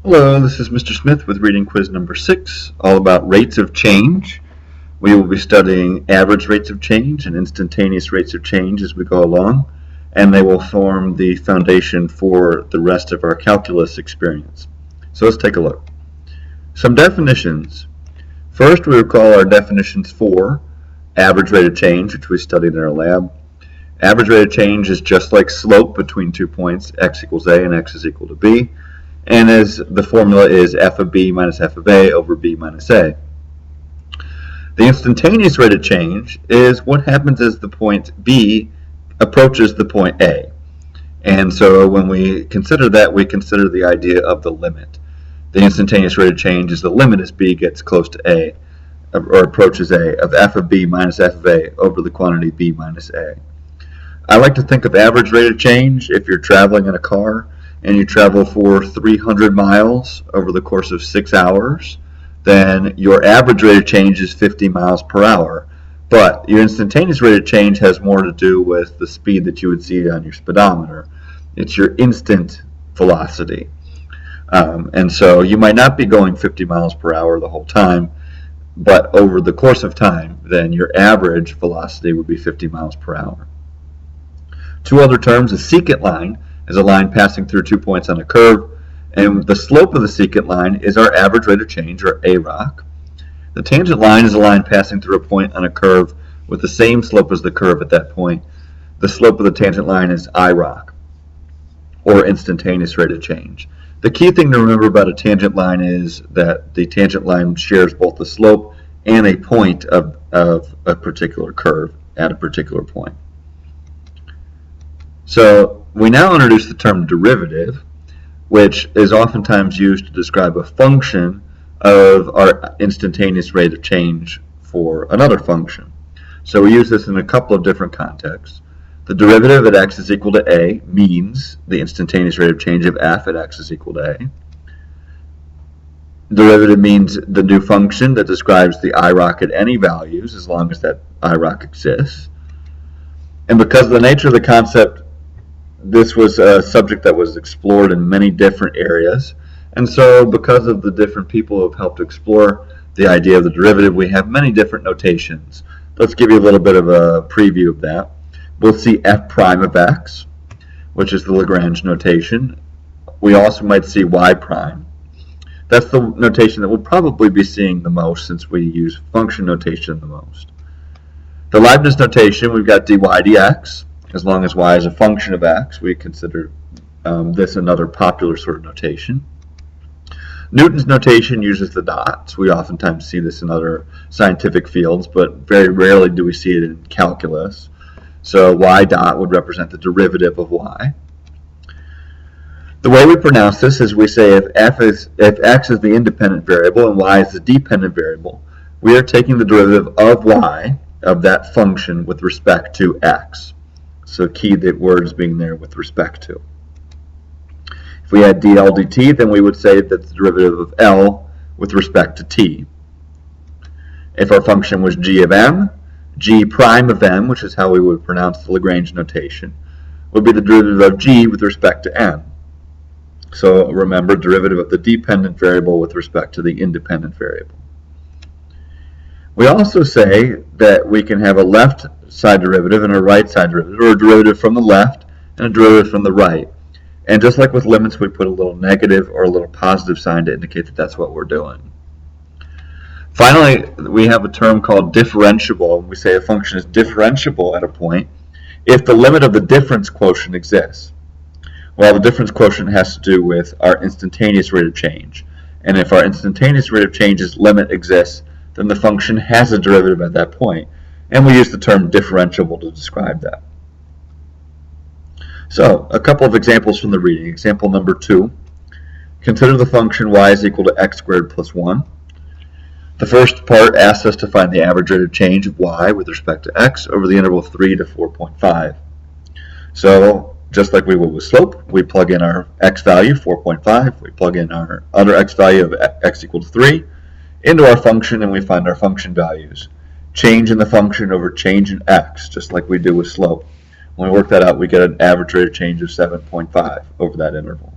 Hello, this is Mr. Smith with reading quiz number 6, all about rates of change. We will be studying average rates of change and instantaneous rates of change as we go along, and they will form the foundation for the rest of our calculus experience. So let's take a look. Some definitions. First, we will call our definitions for average rate of change, which we studied in our lab. Average rate of change is just like slope between 2 points, x equals a and x is equal to b. And as the formula is f of b minus f of a over b minus a. The instantaneous rate of change is what happens as the point b approaches the point a. And so when we consider that, we consider the idea of the limit. The instantaneous rate of change is the limit as b gets close to a, or approaches a, of f of b minus f of a over the quantity b minus a. I like to think of average rate of change if you're traveling in a car and you travel for 300 miles over the course of 6 hours, then your average rate of change is 50 miles per hour. But your instantaneous rate of change has more to do with the speed that you would see on your speedometer. It's your instant velocity. And so you might not be going 50 miles per hour the whole time, but over the course of time, then your average velocity would be 50 miles per hour. Two other terms, a secant line is a line passing through 2 points on a curve, and the slope of the secant line is our average rate of change, or AROC. The tangent line is a line passing through a point on a curve with the same slope as the curve at that point. The slope of the tangent line is IROC, or instantaneous rate of change. The key thing to remember about a tangent line is that the tangent line shares both the slope and a point of a particular curve at a particular point. So we now introduce the term derivative, which is oftentimes used to describe a function of our instantaneous rate of change for another function. So we use this in a couple of different contexts. The derivative at x is equal to a means the instantaneous rate of change of f at x is equal to a. Derivative means the new function that describes the IROC at any values as long as that IROC exists. And because of the nature of the concept, this was a subject that was explored in many different areas, and so because of the different people who have helped explore the idea of the derivative, we have many different notations. Let's give you a little bit of a preview of that. We'll see f prime of x, which is the Lagrange notation. We also might see y prime. That's the notation that we'll probably be seeing the most since we use function notation the most. The Leibniz notation, we've got dy dx. As long as y is a function of x, we consider this another popular sort of notation. Newton's notation uses the dots. We oftentimes see this in other scientific fields, but very rarely do we see it in calculus. So y dot would represent the derivative of y. The way we pronounce this is we say if x is the independent variable and y is the dependent variable, we are taking the derivative of y, of that function, with respect to x. So key the words being there with respect to. If we had dl dt, then we would say that the derivative of L with respect to t. If our function was g of m, g prime of m, which is how we would pronounce the Lagrange notation, would be the derivative of g with respect to m. So remember, derivative of the dependent variable with respect to the independent variable. We also say that we can have a left side derivative and a right side derivative, or a derivative from the left and a derivative from the right. And just like with limits, we put a little negative or a little positive sign to indicate that that's what we're doing. Finally, we have a term called differentiable. We say a function is differentiable at a point if the limit of the difference quotient exists. Well, the difference quotient has to do with our instantaneous rate of change. And if our instantaneous rate of change's limit exists, then the function has a derivative at that point. And we use the term differentiable to describe that. So, a couple of examples from the reading. Example number 2. Consider the function y is equal to x squared plus 1. The first part asks us to find the average rate of change of y with respect to x over the interval 3 to 4.5. So, just like we would with slope, we plug in our x value, 4.5. We plug in our other x value of x equal to 3 into our function, and we find our function values. Change in the function over change in x, just like we do with slope. When we work that out, we get an average rate of change of 7.5 over that interval.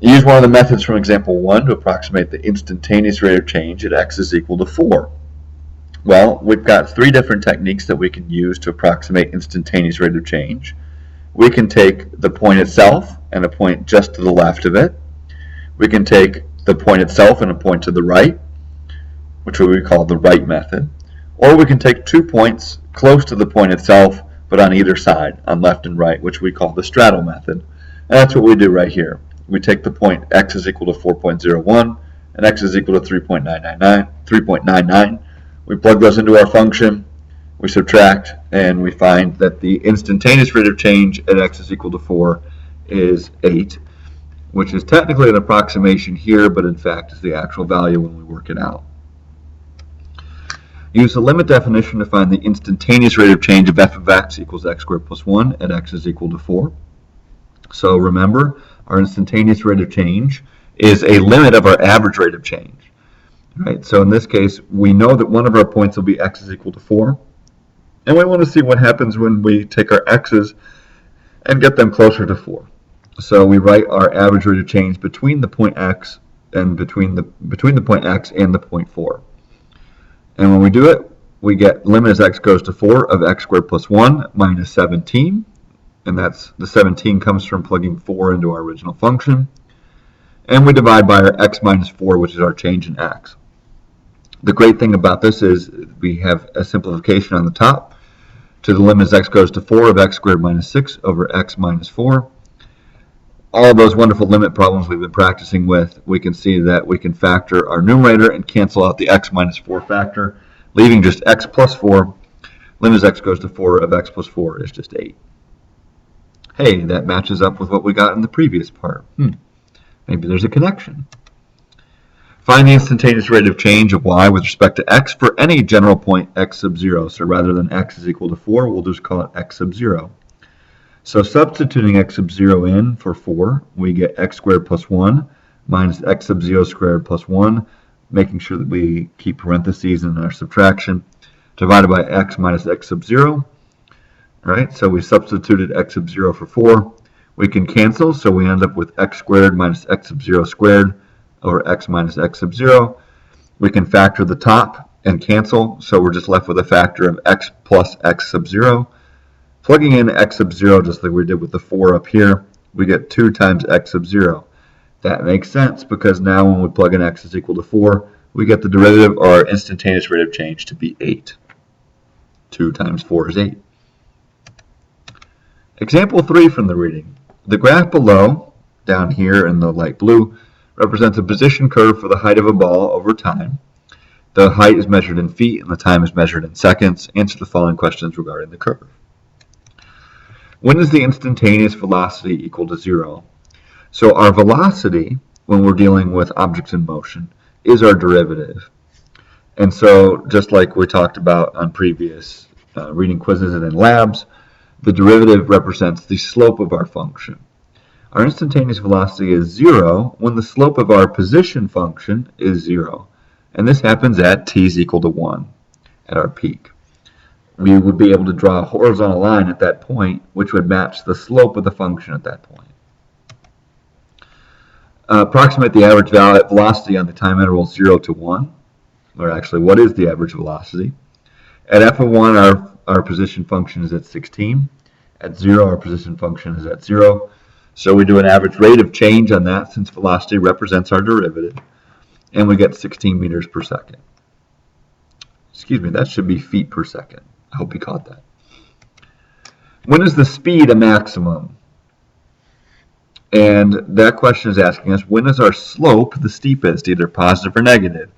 Use one of the methods from example 1 to approximate the instantaneous rate of change at x is equal to 4. Well, we've got 3 different techniques that we can use to approximate instantaneous rate of change. We can take the point itself and a point just to the left of it. We can take the point itself and a point to the right, which we call the right method. Or we can take 2 points close to the point itself, but on either side, on left and right, which we call the straddle method. And that's what we do right here. We take the point x is equal to 4.01 and x is equal to 3.99. We plug those into our function, we subtract, and we find that the instantaneous rate of change at x is equal to 4 is 8, which is technically an approximation here, but in fact is the actual value when we work it out. Use the limit definition to find the instantaneous rate of change of f of x equals x squared plus 1 at x is equal to 4. So remember, our instantaneous rate of change is a limit of our average rate of change. Right? So in this case, we know that one of our points will be x is equal to 4. And we want to see what happens when we take our x's and get them closer to 4. So we write our average rate of change between the point x and between the point x and the point 4. And when we do it, we get limit as x goes to 4 of x squared plus 1 minus 17. And that's the 17 comes from plugging 4 into our original function. And we divide by our x minus 4, which is our change in x. The great thing about this is we have a simplification on the top to the limit as x goes to 4 of x squared minus 6 over x minus 4. All of those wonderful limit problems we've been practicing with, we can see that we can factor our numerator and cancel out the x minus 4 factor, leaving just x plus 4. Limit as x goes to 4 of x plus 4 is just 8. Hey, that matches up with what we got in the previous part. Maybe there's a connection. Find the instantaneous rate of change of y with respect to x for any general point x sub 0. So rather than x is equal to 4, we'll just call it x sub 0. So substituting x sub 0 in for 4, we get x squared plus 1 minus x sub 0 squared plus 1, making sure that we keep parentheses in our subtraction, divided by x minus x sub 0. Right, so we substituted x sub 0 for 4. We can cancel, so we end up with x squared minus x sub 0 squared over x minus x sub 0. We can factor the top and cancel, so we're just left with a factor of x plus x sub 0. Plugging in x sub 0 just like we did with the 4 up here, we get 2 times x sub 0. That makes sense because now when we plug in x is equal to 4, we get the derivative or our instantaneous rate of change to be 8. 2 times 4 is 8. Example 3 from the reading. The graph below, down here in the light blue, represents a position curve for the height of a ball over time. The height is measured in feet and the time is measured in seconds. Answer the following questions regarding the curve. When is the instantaneous velocity equal to 0? So our velocity, when we're dealing with objects in motion, is our derivative. And so just like we talked about on previous reading quizzes and in labs, the derivative represents the slope of our function. Our instantaneous velocity is 0 when the slope of our position function is 0. And this happens at t is equal to 1 at our peak. We would be able to draw a horizontal line at that point, which would match the slope of the function at that point. Approximate the average velocity on the time interval 0 to 1. Or actually, what is the average velocity? At f of 1, our position function is at 16. At 0, our position function is at 0. So we do an average rate of change on that since velocity represents our derivative. And we get 16 meters per second. Excuse me, that should be feet per second. I hope you caught that. When is the speed a maximum? And that question is asking us, when is our slope the steepest, either positive or negative?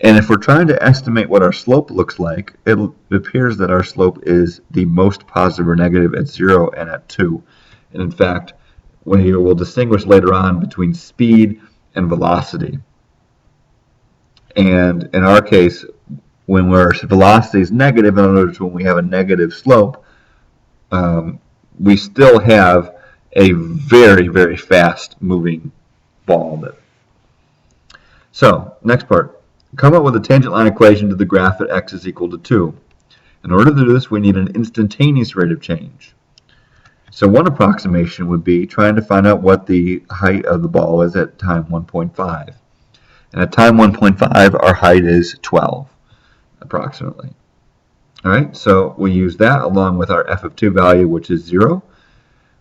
And if we're trying to estimate what our slope looks like, it appears that our slope is the most positive or negative at 0 and at 2. And in fact, we will distinguish later on between speed and velocity. And in our case, when our velocity is negative, in other words, when we have a negative slope, we still have a very, very fast moving ball. So, next part. Come up with a tangent line equation to the graph at x is equal to 2. In order to do this, we need an instantaneous rate of change. So one approximation would be trying to find out what the height of the ball is at time 1.5. And at time 1.5, our height is 12, approximately. All right, so we use that along with our f of 2 value, which is 0.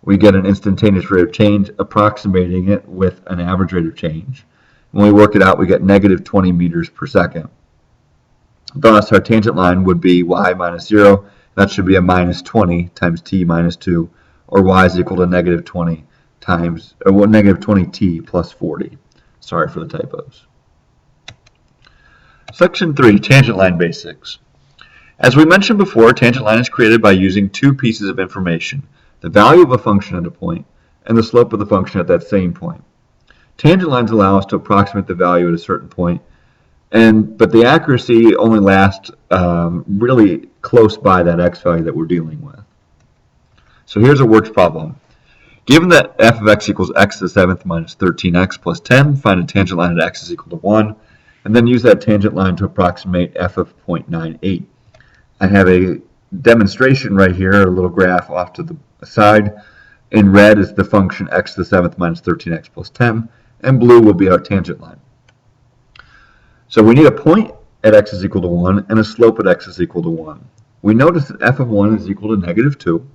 We get an instantaneous rate of change approximating it with an average rate of change. When we work it out, we get negative 20 meters per second. Thus, our tangent line would be y minus 0. That should be a minus 20 times t minus 2, or y is equal to negative 20 times, or negative 20t plus 40. Sorry for the typos. Section 3, tangent line basics. As we mentioned before, tangent line is created by using two pieces of information, the value of a function at a point and the slope of the function at that same point. Tangent lines allow us to approximate the value at a certain point, but the accuracy only lasts really close by that x value that we're dealing with. So here's a worked problem. Given that f of x equals x to the 7th minus 13x plus 10, find a tangent line at x is equal to 1, and then use that tangent line to approximate f of 0.98. I have a demonstration right here, a little graph off to the side. In red is the function x to the 7th minus 13x plus 10, and blue will be our tangent line. So we need a point at x is equal to 1 and a slope at x is equal to 1. We notice that f of 1 is equal to negative 2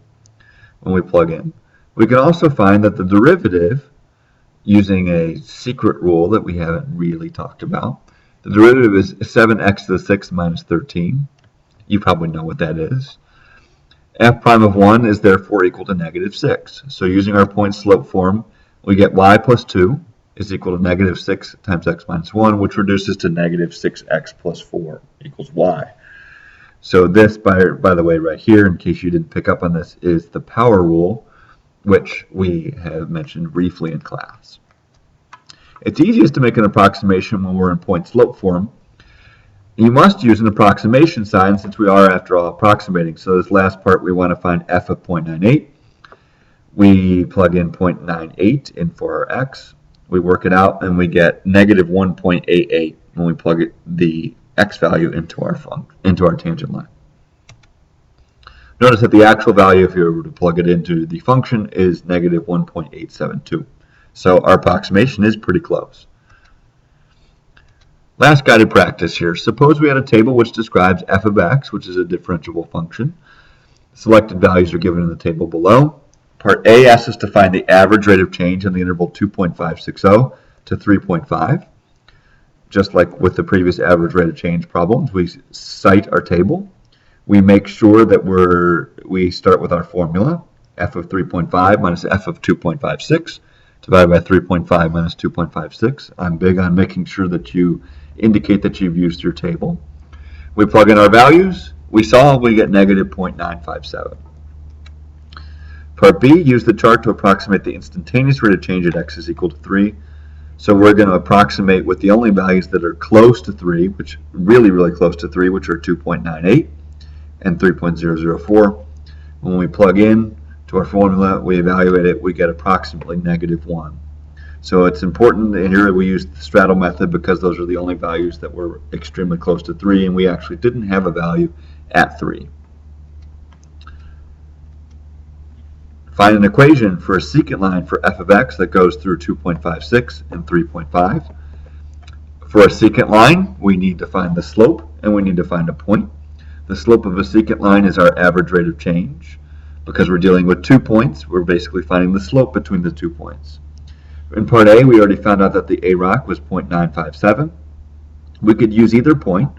when we plug in. We can also find that the derivative, using a secret rule that we haven't really talked about, the derivative is 7x to the 6th minus 13. You probably know what that is. F prime of 1 is therefore equal to negative 6. So using our point slope form, we get y plus 2 is equal to negative 6 times x minus 1, which reduces to negative 6x plus 4 equals y. So this, by the way, right here, in case you didn't pick up on this, is the power rule, which we have mentioned briefly in class. It's easiest to make an approximation when we're in point slope form. You must use an approximation sign since we are, after all, approximating. So this last part, we want to find f of 0.98. We plug in 0.98 in for our x. We work it out, and we get negative 1.88 when we plug the x value into our tangent line. Notice that the actual value, if you were to plug it into the function, is negative 1.872. So our approximation is pretty close. Last guided practice here. Suppose we had a table which describes f of x, which is a differentiable function. Selected values are given in the table below. Part A asks us to find the average rate of change in the interval 2.560 to 3.5. Just like with the previous average rate of change problems, we cite our table. We make sure that we start with our formula, f of 3.5 minus f of 2.56, divided by 3.5 minus 2.56. I'm big on making sure that you indicate that you've used your table. We plug in our values. We solve, we get negative 0.957. Part B, use the chart to approximate the instantaneous rate of change at x is equal to 3. So we're going to approximate with the only values that are close to 3, which really close to 3, which are 2.98 and 3.004. When we plug in to our formula, we evaluate it, we get approximately negative 1. So it's important, and here we use the straddle method because those are the only values that were extremely close to 3, and we actually didn't have a value at 3. Find an equation for a secant line for f of x that goes through 2.56 and 3.5. For a secant line, we need to find the slope, and we need to find a point. The slope of a secant line is our average rate of change. Because we're dealing with 2 points, we're basically finding the slope between the 2 points. In part A, we already found out that the AROC was 0.957. We could use either point.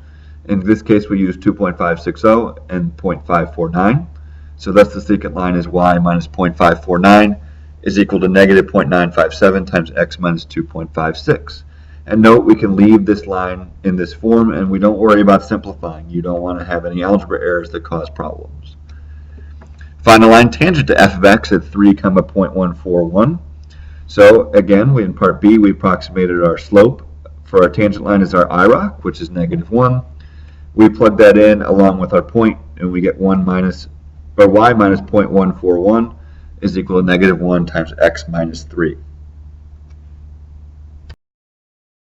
In this case, we use 2.560 and 0.549. So thus the secant line is y minus 0.549 is equal to negative 0.957 times x minus 2.56. And note, we can leave this line in this form, and we don't worry about simplifying. You don't want to have any algebra errors that cause problems. Find a line tangent to f of x at 3, 0.141. So again, in part B, we approximated our slope. For our tangent line is our IROC, which is negative 1. We plug that in along with our point, and we get y minus 0.141 is equal to negative 1 times x minus 3.